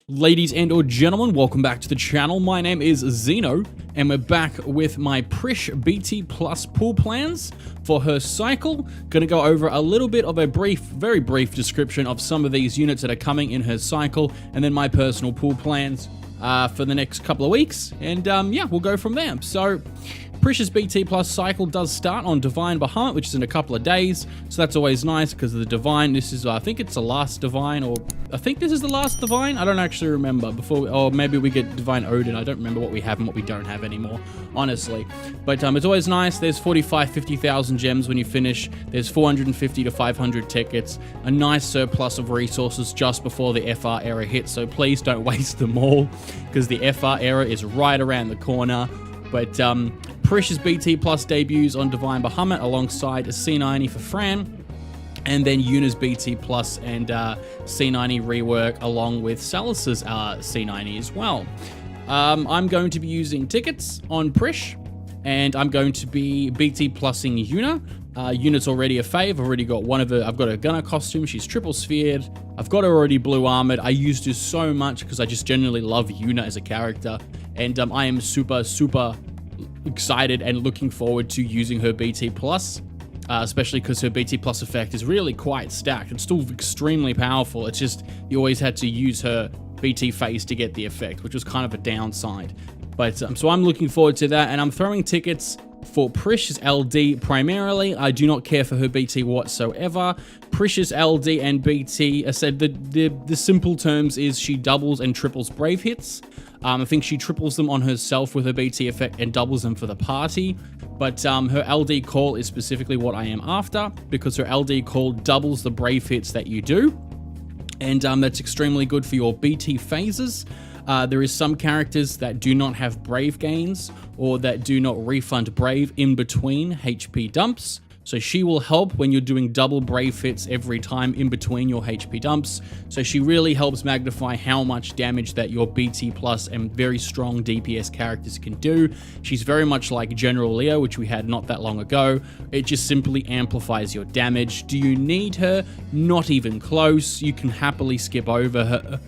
Ladies and or gentlemen, welcome back to the channel. My name is Xeno, and we're back with my Prishe BT Plus pool plans for her cycle. Gonna go over a little bit of a very brief description of some of these units that are coming in her cycle, and then my personal pool plans for the next couple of weeks. And yeah, we'll go from there. So Prishe's BT Plus cycle does start on Divine Bahamut, which is in a couple of days, so that's always nice because of the Divine. This is, I think it's the last Divine, or I think this is the last Divine. I don't actually remember or maybe we get Divine Odin. I don't remember what we have and what we don't have anymore, honestly. But it's always nice. There's 50,000 gems when you finish. There's 450 to 500 tickets, a nice surplus of resources just before the FR era hits, so please don't waste them all because the FR era is right around the corner. But Prishe's BT Plus debuts on Divine Bahamut alongside C90 for Fran, and then Yuna's BT Plus and C90 rework along with Salus's C90 as well. I'm going to be using tickets on Prishe, and I'm going to be BT Plusing Yuna. Yuna's already a fave. I've already got one of her. I've got her gunner costume. She's triple sphered. I've got her already blue armored. I used her so much because I just genuinely love Yuna as a character. And I am super excited and looking forward to using her BT Plus, especially because her BT Plus effect is really quite stacked. It's still extremely powerful. It's just you always had to use her BT phase to get the effect, which was kind of a downside. But so I'm looking forward to that, and I'm throwing tickets for Prishe's LD primarily. I do not care for her BT whatsoever. Prishe's LD and BT, I said the simple terms is she doubles and triples brave hits. I think she triples them on herself with her BT effect and doubles them for the party. But her LD call is specifically what I am after, because her LD call doubles the brave hits that you do. And that's extremely good for your BT phases. There is some characters that do not have brave gains or that do not refund brave in between HP dumps. So she will help when you're doing double brave hits every time in between your HP dumps. So she really helps magnify how much damage that your BT Plus and very strong DPS characters can do. She's very much like General Leo, which we had not that long ago. It just simply amplifies your damage. Do you need her? Not even close. You can happily skip over her.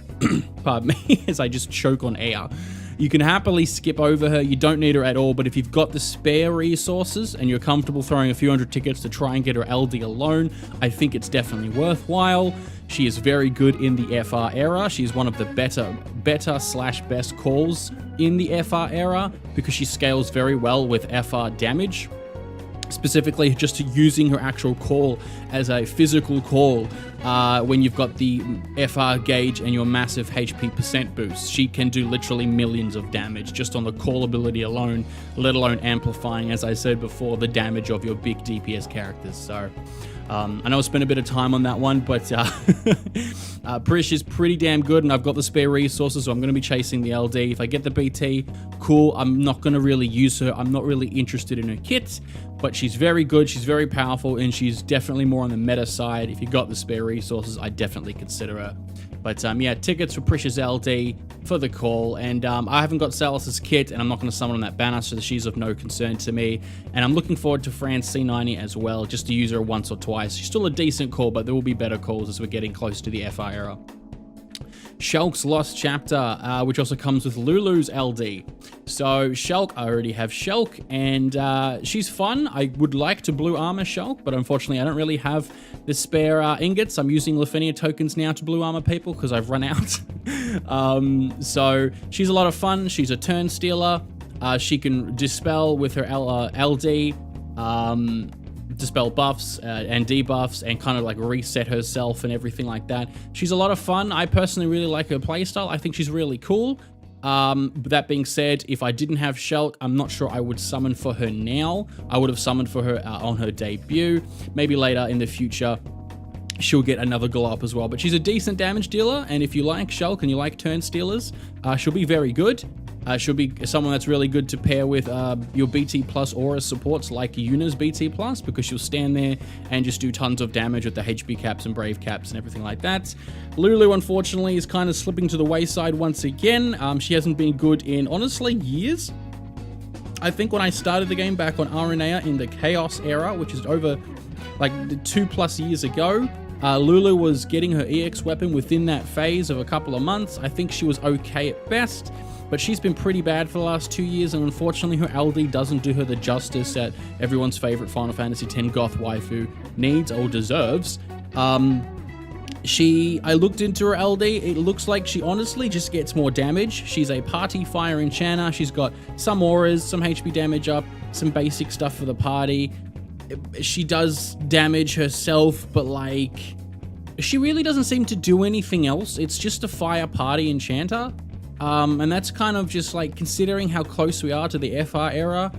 Pardon me, as I just choke on air. You can happily skip over her. You don't need her at all, but if you've got the spare resources and you're comfortable throwing a few hundred tickets to try and get her LD alone, I think it's definitely worthwhile. She is very good in the FR era. She's one of the better/best calls in the FR era because she scales very well with FR damage. Specifically just using her actual call as a physical call when you've got the FR gauge and your massive HP percent boost. She can do literally millions of damage just on the call ability alone, let alone amplifying, as I said before, the damage of your big DPS characters. So I know I spent a bit of time on that one, but Prishe is pretty damn good, and I've got the spare resources, so I'm going to be chasing the LD. If I get the BT, cool. I'm not going to really use her. I'm not really interested in her kit, but she's very good. She's very powerful, and she's definitely more on the meta side. If you got the spare resources, I definitely consider her. But yeah, tickets for Prishe's LD for the call, and I haven't got Salus's kit, and I'm not going to summon on that banner, so she's of no concern to me. And I'm looking forward to Fran's C90 as well, just to use her once or twice. She's still a decent call, but there will be better calls as we're getting close to the FR era. Shulk's Lost Chapter, which also comes with Lulu's LD. So Shulk, I already have Shulk, and she's fun. I would like to blue armor Shulk, but unfortunately I don't really have the spare ingots. I'm using Lufenia tokens now to blue armor people because I've run out. So she's a lot of fun. She's a turn stealer. She can dispel with her LD. Dispel buffs and debuffs and kind of like reset herself and everything like that. She's a lot of fun. I personally really like her playstyle. I think she's really cool. But that being said, if I didn't have Shulk, I'm not sure I would summon for her now. I would have summoned for her on her debut. Maybe later in the future, she'll get another glow up as well. But she's a decent damage dealer, and if you like Shulk and you like turn stealers, she'll be very good. She'll be someone that's really good to pair with your BT Plus aura supports like Yuna's BT Plus, because she'll stand there and just do tons of damage with the HP caps and brave caps and everything like that. Lulu, unfortunately, is kind of slipping to the wayside once again. She hasn't been good in, honestly, years. I think when I started the game back on Aranea in the Chaos era, which is over like 2+ years ago, Lulu was getting her EX weapon within that phase of a couple of months. I think she was okay at best, but she's been pretty bad for the last 2 years, and unfortunately her LD doesn't do her the justice that everyone's favorite Final Fantasy X goth waifu needs or deserves. I looked into her LD, it looks like she honestly just gets more damage. She's a party fire enchanter, she's got some auras, some HP damage up, some basic stuff for the party. She does damage herself, but like, she really doesn't seem to do anything else. It's just a fire party enchanter. And that's kind of just like, considering how close we are to the FR era,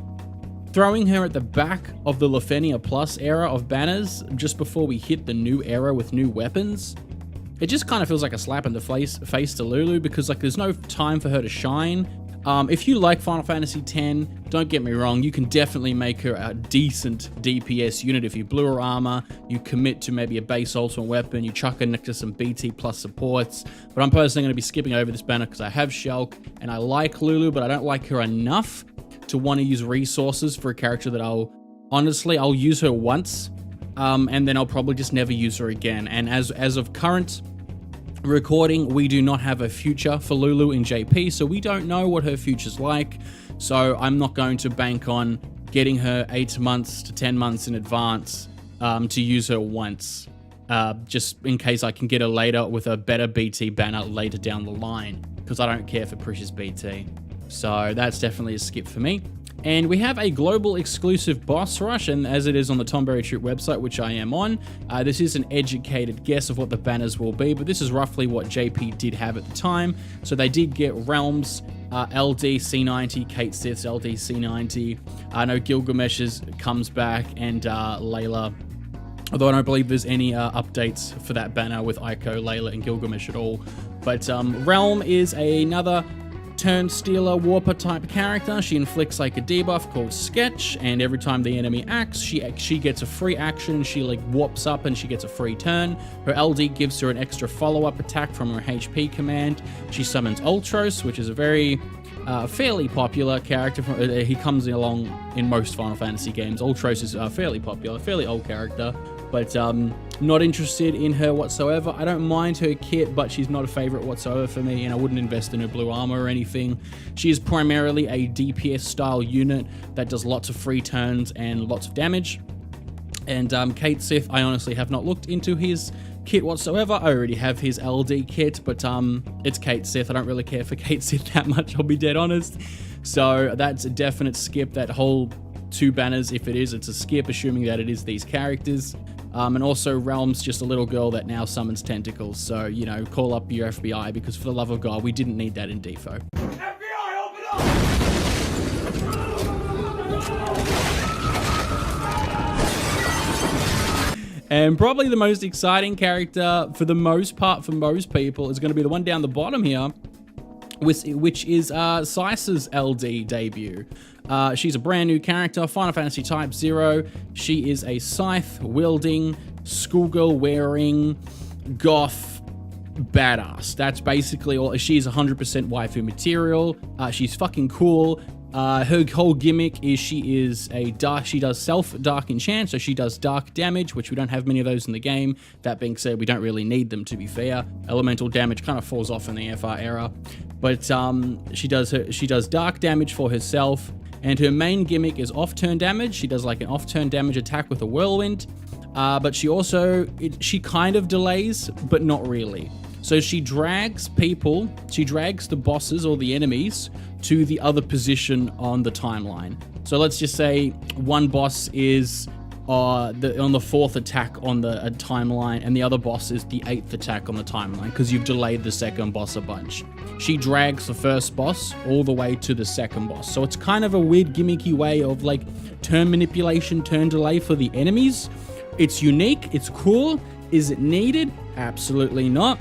throwing her at the back of the Lufenia Plus era of banners just before we hit the new era with new weapons, it just kind of feels like a slap in the face to Lulu, because like there's no time for her to shine. If you like Final Fantasy X, don't get me wrong, you can definitely make her a decent DPS unit if you blew her armor, you commit to maybe a base ultimate weapon, you chuck her next to some BT plus supports. But I'm personally going to be skipping over this banner because I have Shulk and I like Lulu, but I don't like her enough to want to use resources for a character that I'll use her once, and then I'll probably just never use her again. And as of current recording, we do not have a future for Lulu in JP, so we don't know what her future's like. So I'm not going to bank on getting her 8 months to 10 months in advance to use her once, just in case I can get her later with a better BT banner later down the line, because I don't care for Prishe BT. So that's definitely a skip for me. And we have a global exclusive boss rush, and as it is on the Tomberry Troop website, which I am on, this is an educated guess of what the banners will be, but this is roughly what JP did have at the time. So they did get Realms, LD C90, Kate Sith's LD C90. I know Gilgamesh's comes back, and Layla, although I don't believe there's any updates for that banner with Aiko, Layla, and Gilgamesh at all. But Realm is another turn stealer warper type character. She inflicts like a debuff called Sketch, and every time the enemy acts, she gets a free action. She like warps up and she gets a free turn. Her LD gives her an extra follow-up attack from her HP command. She summons Ultros, which is a very fairly popular character. He comes along in most Final Fantasy games. Ultros is fairly popular, fairly old character, but not interested in her whatsoever. I don't mind her kit, but she's not a favorite whatsoever for me, and I wouldn't invest in her blue armor or anything. She is primarily a DPS style unit that does lots of free turns and lots of damage. And Kate Sith, I honestly have not looked into his kit whatsoever. I already have his LD kit, but it's Kate Sith. I don't really care for Kate Sith that much, I'll be dead honest. So that's a definite skip. That whole 2 banners, if it is, it's a skip, assuming that it is these characters. And also Realm's just a little girl that now summons tentacles. So, you know, call up your FBI, because for the love of God, we didn't need that in DFFOO. FBI, open up! And probably the most exciting character for the most part for most people is going to be the one down the bottom here, which is Saisa's LD debut. She's a brand new character, Final Fantasy Type 0. She is a scythe-wielding, schoolgirl-wearing, goth badass. That's basically all. She's 100% waifu material. She's fucking cool. Her whole gimmick is she does self-dark enchant, so she does dark damage, which we don't have many of those in the game. That being said, we don't really need them, to be fair. Elemental damage kind of falls off in the FR era. But she does dark damage for herself, and her main gimmick is off-turn damage. She does like an off-turn damage attack with a whirlwind, but she kind of delays, but not really. So she drags the bosses or the enemies to the other position on the timeline. So let's just say one boss is on the 4th attack on the timeline, and the other boss is the 8th attack on the timeline, because you've delayed the second boss a bunch. She drags the first boss all the way to the second boss. So it's kind of a weird gimmicky way of like turn manipulation, turn delay for the enemies. It's unique, it's cool. Is it needed? Absolutely not.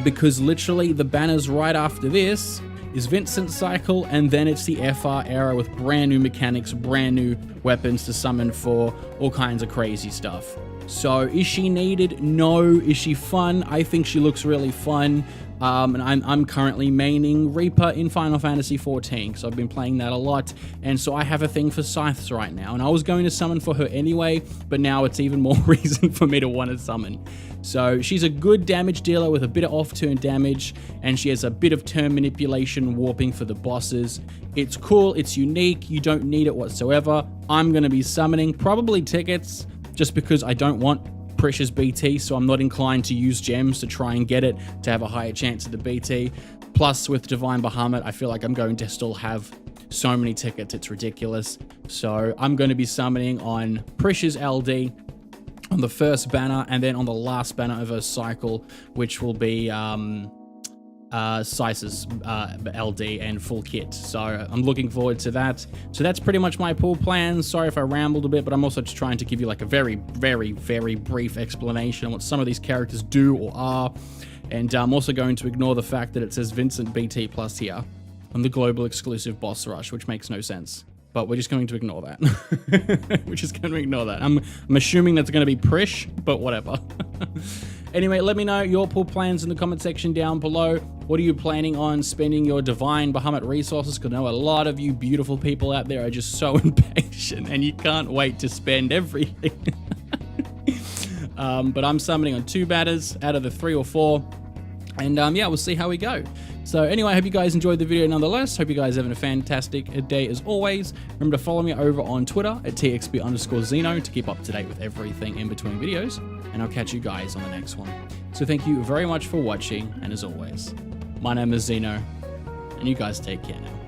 Because literally the banners right after this is Vincent Cycle, and then it's the FR era with brand new mechanics, brand new weapons to summon for all kinds of crazy stuff. So is she needed? No. Is she fun? I think she looks really fun, And I'm currently maining Reaper in Final Fantasy XIV, because I've been playing that a lot, and so I have a thing for scythes right now, and I was going to summon for her anyway, but now it's even more reason for me to want to summon. So she's a good damage dealer with a bit of off-turn damage, and she has a bit of turn manipulation, warping for the bosses. It's cool, it's unique, you don't need it whatsoever. I'm going to be summoning probably tickets, just because I don't want Prishe BT, so I'm not inclined to use gems to try and get it to have a higher chance of the BT. Plus, with Divine Bahamut, I feel like I'm going to still have so many tickets, it's ridiculous. So I'm going to be summoning on Prishe's LD on the first banner, and then on the last banner of her cycle, which will be Sice's LD and full kit. So I'm looking forward to that. So that's pretty much my pool plans. Sorry if I rambled a bit, but I'm also just trying to give you like a very, very, very brief explanation on what some of these characters do or are. And I'm also going to ignore the fact that it says Vincent BT Plus here on the global exclusive boss rush, which makes no sense. But we're just going to ignore that. We're just going to ignore that. I'm assuming that's going to be Prishe, but whatever. Anyway, let me know your pool plans in the comment section down below. What are you planning on spending your Divine Bahamut resources? Because I know a lot of you beautiful people out there are just so impatient and you can't wait to spend everything. But I'm summoning on 2 batters out of the 3 or 4. And yeah, we'll see how we go. So anyway, I hope you guys enjoyed the video nonetheless. Hope you guys having a fantastic day as always. Remember to follow me over on Twitter at TXB_Xeno to keep up to date with everything in between videos. And I'll catch you guys on the next one. So thank you very much for watching. And as always, my name is Xeno. And you guys take care now.